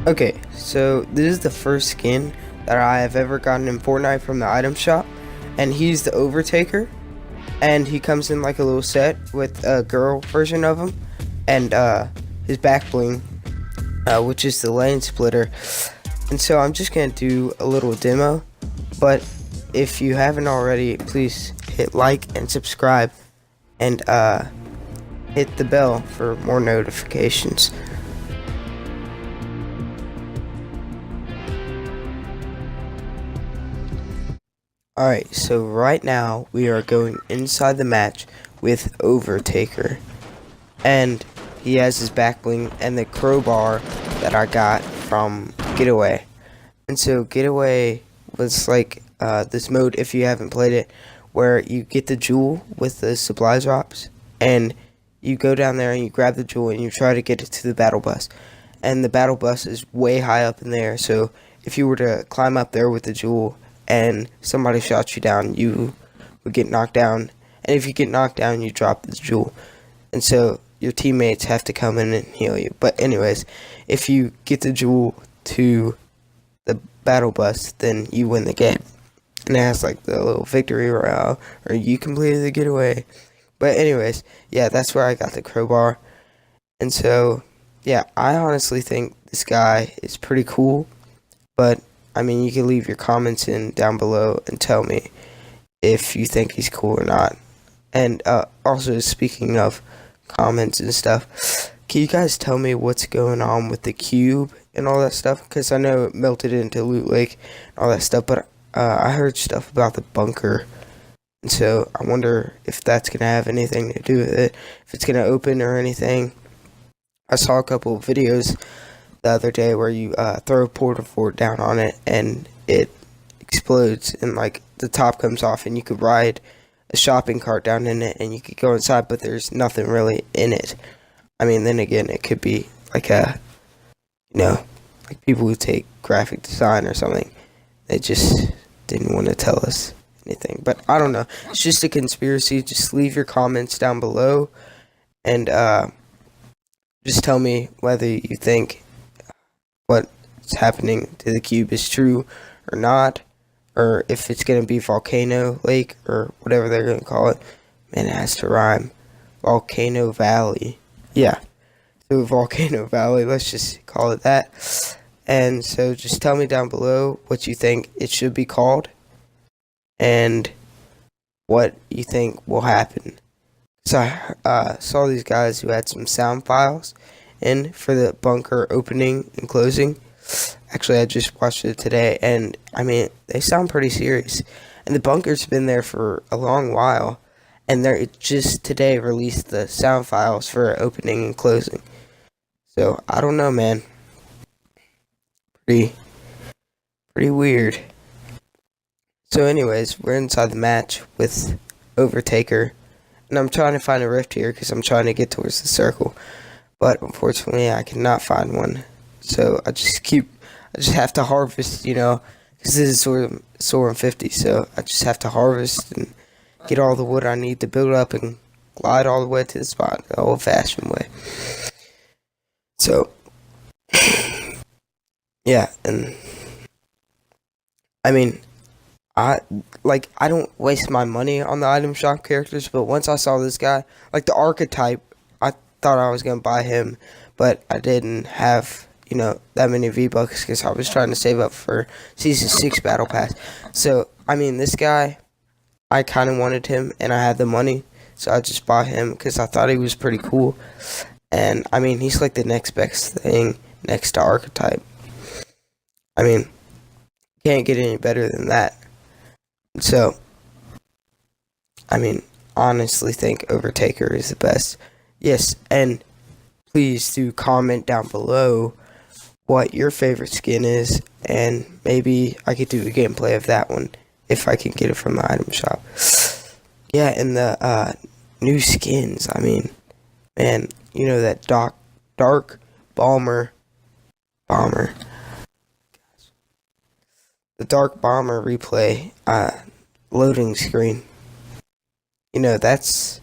Okay, so this is the first skin that I have ever gotten in Fortnite from the item shop, and he's the Overtaker, and he comes in like a little set with a girl version of him, and his back bling, which is the lane splitter. And so I'm just gonna do a little demo, but if you haven't already, please hit like and subscribe, and hit the bell for more notifications. Alright, so right now we are going inside the match with Overtaker. And he has his back bling and the crowbar that I got from Getaway. And so Getaway was like this mode, if you haven't played it, where you get the jewel with the supply drops, and you go down there and you grab the jewel and you try to get it to the battle bus. And the battle bus is way high up in there, so if you were to climb up there with the jewel and somebody shot you down, you would get knocked down. And if you get knocked down, you drop the jewel. And so your teammates have to come in and heal you. But anyways, if you get the jewel to the battle bus, then you win the game. And it has like the little victory royale, or you completed the getaway. But anyways, yeah, that's where I got the crowbar. And so, yeah, I honestly think this guy is pretty cool. But, I mean, you can leave your comments in down below and tell me if you think he's cool or not. And also, speaking of comments and stuff, can you guys tell me what's going on with the cube and all that stuff? Because I know it melted into Loot Lake and all that stuff, but I heard stuff about the bunker. And so I wonder if that's going to have anything to do with it, if it's going to open or anything. I saw a couple of videos the other day where you throw a porta fort down on it and it explodes and like the top comes off, and you could ride a shopping cart down in it and you could go inside, but there's nothing really in it. I mean, then again, it could be like like people who take graphic design or something. They just didn't want to tell us anything, but I don't know. It's just a conspiracy. Just leave your comments down below and just tell me whether you think what's happening to the cube is true or not, or if it's going to be Volcano Lake or whatever they're going to call it. Man, it has to rhyme. Volcano Valley. Yeah, so Volcano Valley, let's just call it that. And so just tell me down below what you think it should be called and what you think will happen. So I saw these guys who had some sound files in for the bunker opening and closing. Actually, I just watched it today, and I mean, they sound pretty serious. And the bunker's been there for a long while, and they're just today released the sound files for opening and closing. So I don't know, man. Pretty weird. So anyways, we're inside the match with Overtaker, and I'm trying to find a rift here because I'm trying to get towards the circle, but unfortunately I cannot find one. So I just have to harvest, because this is Soaring 50, so I just have to harvest and get all the wood I need to build up and glide all the way to the spot the old-fashioned way. So, yeah, and I mean, I don't waste my money on the item shop characters, but once I saw this guy, like the archetype, I thought I was gonna buy him, but I didn't have that many V-Bucks because I was trying to save up for Season 6 Battle Pass. So, I mean, this guy, I kind of wanted him, and I had the money, so I just bought him because I thought he was pretty cool. And, I mean, he's like the next best thing next to Archetype. I mean, can't get any better than that. So, I mean, honestly think Overtaker is the best. Yes, and please do comment down below what your favorite skin is, and maybe I could do a gameplay of that one if I can get it from the item shop. Yeah, and the new skins, I mean, man, that dark bomber, the dark bomber replay loading screen. That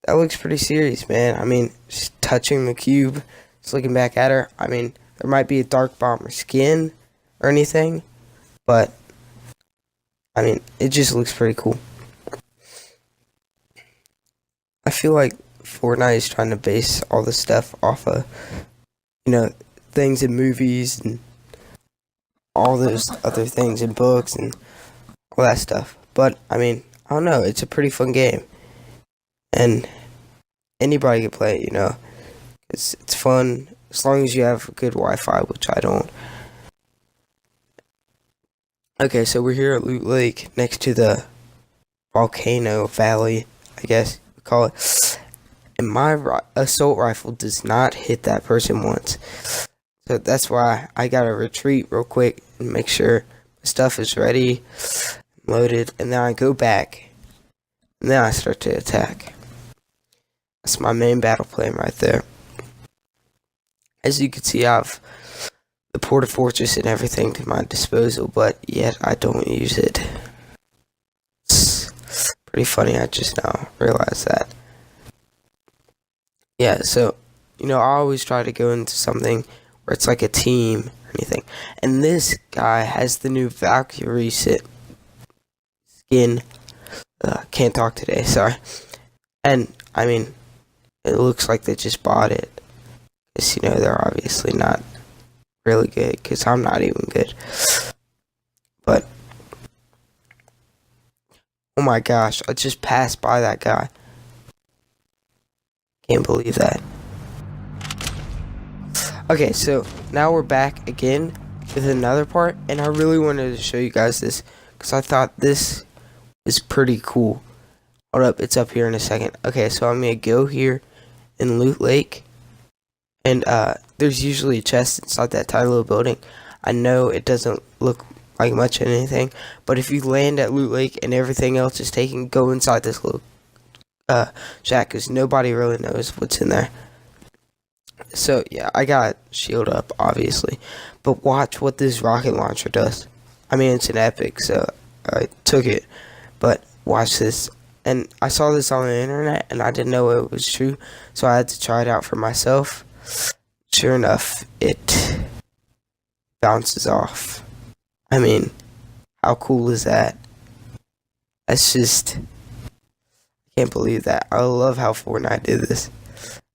looks pretty serious, man. I mean, just touching the cube, just looking back at her. I mean, there might be a dark bomber skin or anything, but I mean, it just looks pretty cool. I feel like Fortnite is trying to base all the stuff off of, things in movies and all those other things in books and all that stuff. But I mean, I don't know. It's a pretty fun game, and anybody can play it. It's fun as long as you have good Wi-Fi, which I don't. Okay, so we're here at Loot Lake next to the volcano valley, I guess we call it. And my assault rifle does not hit that person once. So that's why I gotta retreat real quick and make sure my stuff is ready, loaded, and then I go back. And then I start to attack. That's my main battle plan right there. As you can see, I have the Porta Fortress and everything to my disposal, but yet I don't use it. It's pretty funny, I just now realized that. Yeah, so, I always try to go into something where it's like a team or anything. And this guy has the new Valkyrie skin. Can't talk today, sorry. And, I mean, it looks like they just bought it. Because, they're obviously not really good, because I'm not even good. But, oh my gosh, I just passed by that guy. Can't believe that. Okay, so now we're back again with another part, and I really wanted to show you guys this because I thought this is pretty cool. Hold up, it's up here in a second. Okay, so I'm gonna go here in Loot Lake, and there's usually a chest inside that tiny little building. I know it doesn't look like much of anything, but if you land at Loot Lake and everything else is taken, go inside this little shack, because nobody really knows what's in there. So yeah, I got shield up obviously, but watch what this rocket launcher does. I mean, it's an epic, so I took it, but watch this. And I saw this on the internet and I didn't know it was true, so I had to try it out for myself. Sure enough, it bounces off. I mean, how cool is that? That's just, can't believe that. I love how Fortnite did this.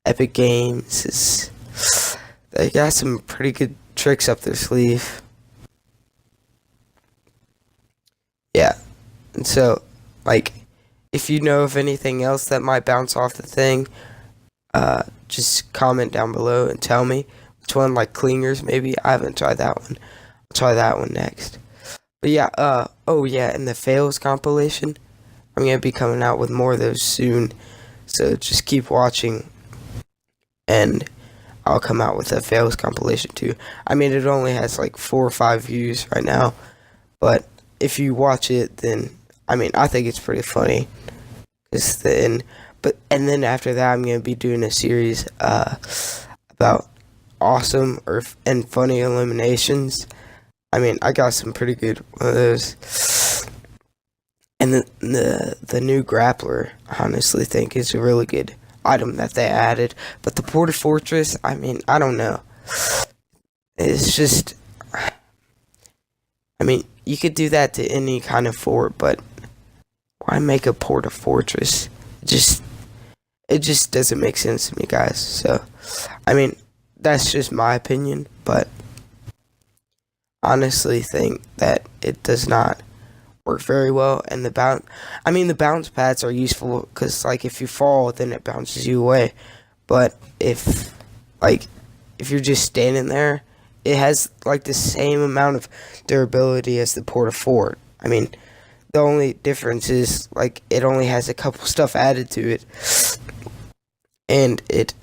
Epic Games they got some pretty good tricks up their sleeve. Yeah, and so, like, if you know of anything else that might bounce off the thing, just comment down below and tell me which one, like clingers maybe. I haven't tried that one. I'll try that one next. But yeah, oh yeah, and the fails compilation, I'm gonna be coming out with more of those soon, so just keep watching, and I'll come out with a fails compilation too. I mean, it only has like 4 or 5 views right now, but if you watch it, then I mean, I think it's pretty funny. And then after that, I'm gonna be doing a series about awesome and funny eliminations. I mean, I got some pretty good one of those. And the new grappler, I honestly think, is a really good item that they added. But the Porta Fortress, I mean, I don't know. It's just, I mean, you could do that to any kind of fort, but why make a Porta Fortress? It just doesn't make sense to me, guys. So, I mean, that's just my opinion, but honestly think that it does not work very well. And the bounce pads are useful because, like, if you fall, then it bounces you away. But if you're just standing there, it has like the same amount of durability as the Porta Fort. I mean, the only difference is, like, it only has a couple stuff added to it, and it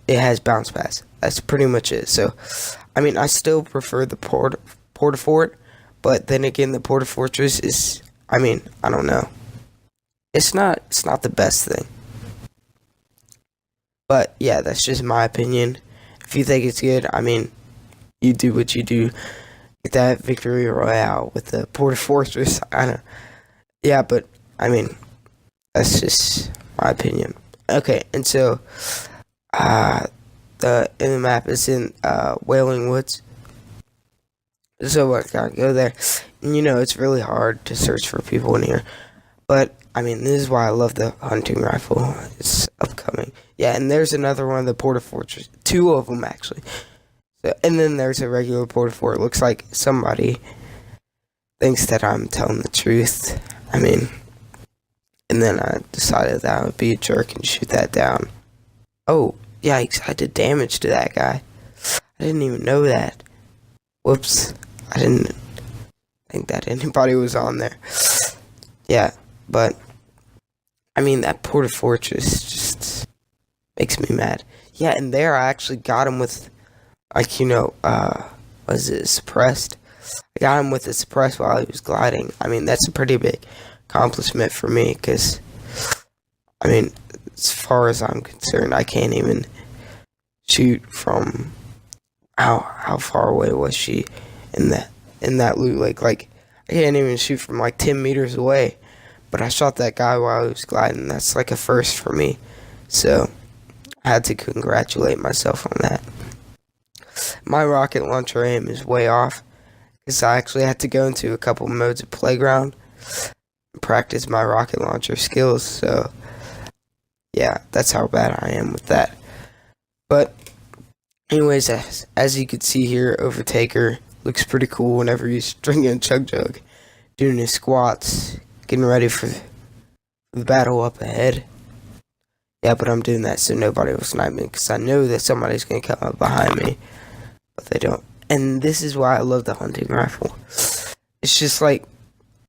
has bounce pads. That's pretty much it. So, I mean, I still prefer the Porta Fort, but then again, the Porta Fortress is, I mean, I don't know. It's not the best thing. But yeah, that's just my opinion. If you think it's good, I mean, you do what you do. Get that victory royale with the Porta Fortress. I don't. Yeah, but I mean, that's just my opinion. Okay, and so, in the map is in Wailing Woods. So I gotta go there. And it's really hard to search for people in here. But I mean, this is why I love the hunting rifle. It's upcoming. Yeah, and there's another one, the Porta Fortress. Two of them actually. So, and then there's a regular Porta Fort. It looks like somebody thinks that I'm telling the truth. I mean, and then I decided that I would be a jerk and shoot that down. Oh, yikes, I did damage to that guy. I didn't even know that. Whoops. I didn't think that anybody was on there. Yeah, but I mean, that Porta Fortress just makes me mad. Yeah, and there I actually got him with, like, was it suppressed? I got him with a suppressed while he was gliding. I mean, that's a pretty big accomplishment for me, because, I mean, as far as I'm concerned, I can't even shoot from, how far away was she in that loot lake? Like, I can't even shoot from like 10 meters away, but I shot that guy while he was gliding. That's like a first for me, so I had to congratulate myself on that. My rocket launcher aim is way off, because I actually had to go into a couple modes of playground and practice my rocket launcher skills, so yeah, that's how bad I am with that. But anyways, as you can see here, Overtaker looks pretty cool whenever he's drinking a chug jug, doing his squats, getting ready for the battle up ahead. Yeah, but I'm doing that so nobody will snipe me, because I know that somebody's going to come up behind me, but they don't. And this is why I love the hunting rifle. It's just like,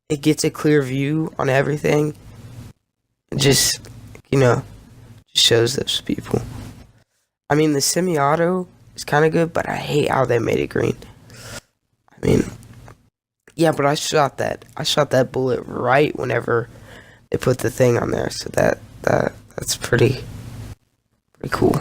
it gets a clear view on everything. It just, just shows those people. I mean, the semi-auto is kind of good, but I hate how they made it green. I mean, yeah, but I shot that bullet right whenever they put the thing on there, so that's pretty cool.